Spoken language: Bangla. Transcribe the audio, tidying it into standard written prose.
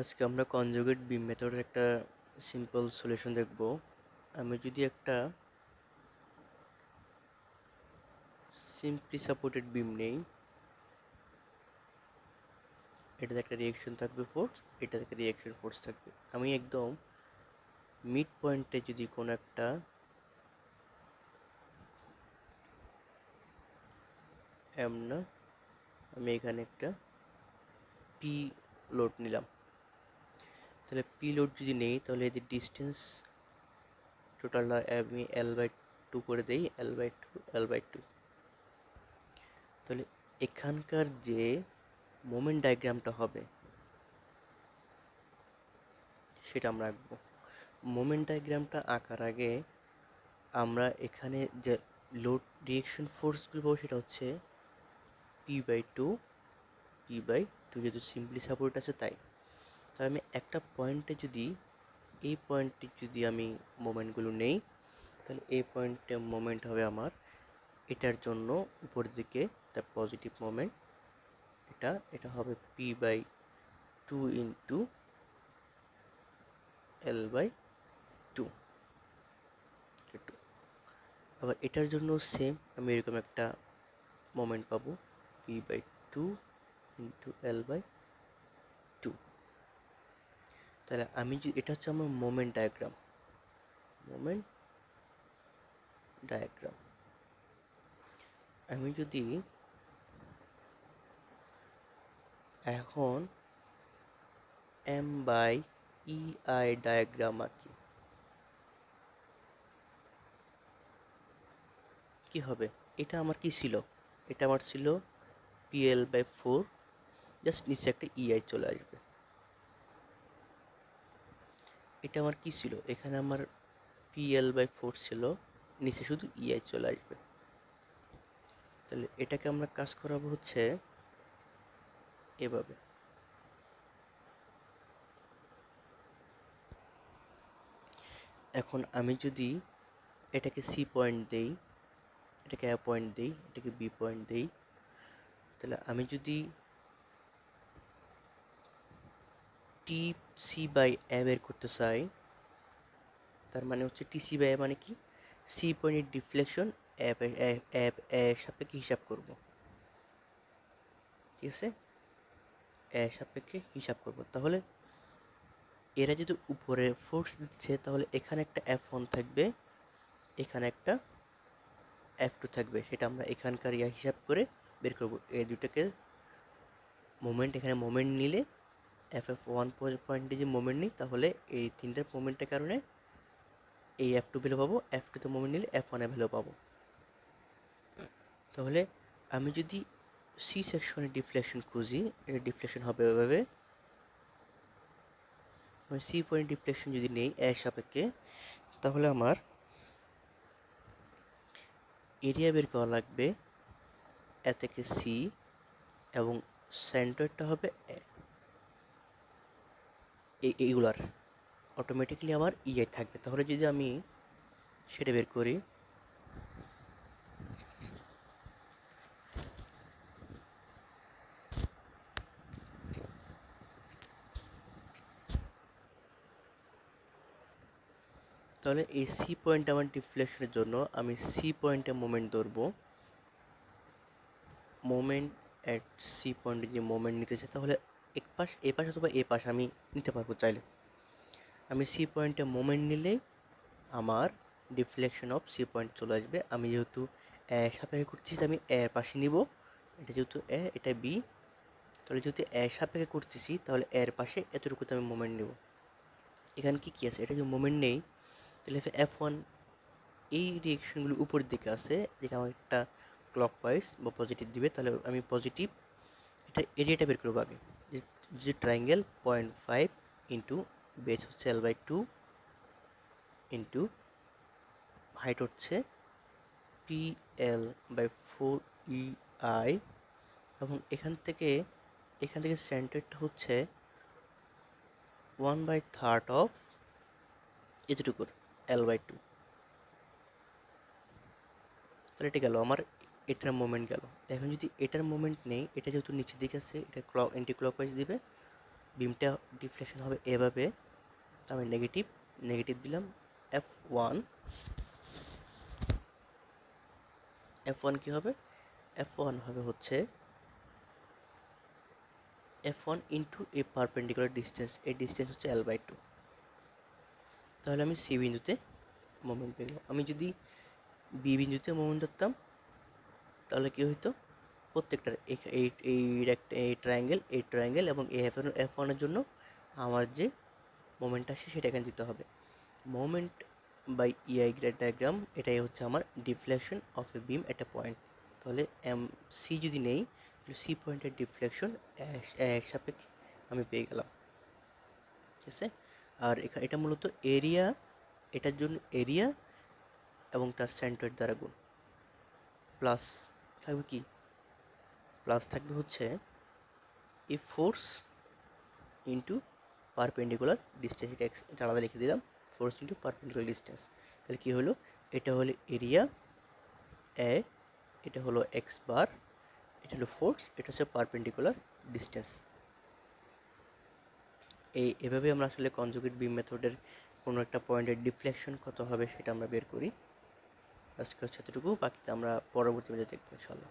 আজকে আমরা কনজুগেট বিম মেথডের একটা সিম্পল সলিউশন দেখব। আমি যদি একটা সিম্পলি সাপোর্টেড বিম নেই, এটাতে একটা রিঅ্যাকশন থাকবে ফোর্স, এটাতে একটা রিঅ্যাকশন ফোর্স থাকবে। আমি একদম মিড পয়েন্টে যদি কোনো একটা এম না, আমি এখানে একটা পি লোড নিলাম। তাহলে পি লোড যদি নেই তাহলে এদের ডিস্টেন্স টোটালটা আমি L/2 করে দেই, L/2 L/2। তাহলে এখানকার যে মোমেন্ট ডায়াগ্রামটা হবে সেটা আমরা আঁকবো। মোমেন্ট ডায়াগ্রামটা আঁকার আগে আমরা এখানে যে লোড রিঅ্যাকশন ফোর্সগুলো পাবো সেটা হচ্ছে P/2, P/2 যেহেতু সিম্পলি সাপোর্ট আছে তাই। তাহলে আমি একটা পয়েন্টে যদি এই পয়েন্টে যদি আমি মোমেন্টগুলো নেই, তাহলে এই পয়েন্টে মোমেন্ট হবে আমার এটার জন্য উপর দিকে তার পজিটিভ মোমেন্ট, এটা হবে P/2 ইন্টু L/2। আবার এটার জন্য সেম আমি এরকম একটা মোমেন্ট পাবো P/2 ইন্টু L/2। তাহলে আমি যদি এটা হচ্ছে আমার মোমেন্ট ডায়াগ্রাম। আমি যদি এখন M/EI ডায়াগ্রাম আঁকি, কি হবে? এটা আমার কি ছিল? এটা আমার ছিল PL/4, জাস্ট নিচে একটা EI চলে আসবে। এটা আমার কি ছিল? এখানে আমার PL/4 ছিল, নিচে শুধু EI চলে আসবে। তাহলে এটাকে আমরা কাজ করাবো হচ্ছে এভাবে। এখন আমি যদি এটাকে সি পয়েন্ট দেই, এটাকে এ পয়েন্ট দেই, এটাকে বি পয়েন্ট দেই, তাহলে আমি যদি টি সি বাই এ বের করতে চাই, তার মানে হচ্ছে টি সি বাই এ মানে কি? সি পয়েন্টের ডিফ্লেকশন এর সাপেক্ষে হিসাব করব, ঠিক আছে? এর সাপেক্ষে হিসাব করব। তাহলে এরা যদি উপরে ফোর্স দিচ্ছে তাহলে এখানে একটা F1 থাকবে, এখানে একটা F2 থাকবে, সেটা আমরা এখানকার হিসাব করে বের করব। এই দুটাকে মোমেন্ট, এখানে মোমেন্ট নিলে F1 পয়েন্টে যে মোমেন্ট নিই তাহলে এই তিনটার মোমেন্টের কারণে এই F2 ভ্যালু পাবো, F2 তে মোমেন্ট নিলে F1 এর ভ্যালু পাবো। তাহলে আমি যদি সি সেকশনে ডিফ্লেকশন খুঁজি, এটা ডিফ্লেকশন হবে এভাবে। আমি সি পয়েন্ট ডিফ্লেকশন যদি নেই এর সাপেক্ষে, তাহলে আমার এরিয়া বের করা লাগবে এ থেকে সি, এবং সেন্টারটা হবে এইগুলার অটোমেটিক্যালি আমার ইয়ে থাকবে। তাহলে যদি আমি সেটা বের করি, তাহলে এই সি পয়েন্ট আমার ডিফ্লেকশনের জন্য আমি সি পয়েন্টে মোমেন্ট ধরবো। মোমেন্ট অ্যাট সি পয়েন্টে যে মোমেন্ট নিতে চাই, তাহলে এক পাশ এ পাশ অথবা এ পাশ আমি নিতে পারবো চাইলে। আমি সি পয়েন্টে মোমেন্ট নিলেই আমার ডিফ্লেকশন অফ সি পয়েন্ট চলে আসবে। আমি যেহেতু এ সাপেক্ষে করছি, আমি এর পাশে নিব, এটা যেহেতু এ, এটা বি, তাহলে যেহেতু এর সাপেক্ষে করতেছি তাহলে এর পাশে এতটুকুতে আমি মোমেন্ট নেব। এখানে কি আছে? এটা যদি মোমেন্ট নেই তাহলে F1, এই রিঅ্যাকশনগুলো উপরের দিকে আছে, যেটা আমার একটা ক্লকওয়াইজ বা পজিটিভ দিবে। তাহলে আমি পজিটিভ এটা এরিয়াটা বের করবো আগে। যে যে ট্রায়াঙ্গেল 0.5 ইন্টু বেস হচ্ছে L/2 ইন্টু হাইট হচ্ছে PL/4EI, এবং এখান থেকে সেন্টারটা হচ্ছে 1/3 অফ এতটুকুর L/2। তাহলে এটা গেল আমার, এটার মোমেন্ট গেল। এখন যদি এটার মোমেন্ট নেই, এটা যেহেতু নিচের দিকে আছে, এটা অ্যান্টি ক্লকওয়াইজ দিবে, বিমটা ডিফ্লেকশন হবে এভাবে, আমি নেগেটিভ দিলাম F1, F1 কি হবে, F1 হবে হচ্ছে F1 ইন্টু এ পারপেন্ডিকুলার ডিস্টেন্স, এই ডিস্টেন্স হচ্ছে L/2। তাহলে আমি সি বিন্দুতে মোমেন্ট পেলাম। আমি যদি বি বিন্দুতে মোমেন্ট ধরতাম তাহলে কি হইতো, প্রত্যেকটার এই ট্রায়াঙ্গেল এবং F1 এর জন্য আমার যে মোমেন্ট আসে সেটা এখানে দিতে হবে। মোমেন্ট বাই ইআই ডায়াগ্রাম, এটাই হচ্ছে আমার deflection of A beam at A point. তাহলে সি যদি নেই, তাহলে সি পয়েন্টের ডিফ্লেকশন এর সাপেক্ষে আমি পেয়ে গেলাম, ঠিক আছে। আর এটা মূলত এরিয়া, এটার জন্য এরিয়া এবং তার সেন্টার দ্বারা গুণ, প্লাস থাকবে কি, প্লাস থাকবে হচ্ছে এ ফোর্স ইন্টু পারপেন্ডিকুলার ডিস্টেন্স, এটা আলাদা লিখে দিলাম, ফোর্স ইন্টু পারপেন্ডিকুলার ডিস্টেন্স। তাহলে কী হলো, এটা হলো এরিয়া এ, এটা হলো এক্স বার, এটা হলো ফোর্স, এটা হচ্ছে পারপেন্ডিকুলার ডিস্টেন্স। এভাবে আমরা আসলে কনজুগেট বিম মেথডের কোনো একটা পয়েন্টের ডিফ্লেকশন কত হবে সেটা আমরা বের করি। আজকে হচ্ছে এতটুকু, বাকিটা আমরা পরবর্তী ভিডিওতে দেখবো ইনশাআল্লাহ।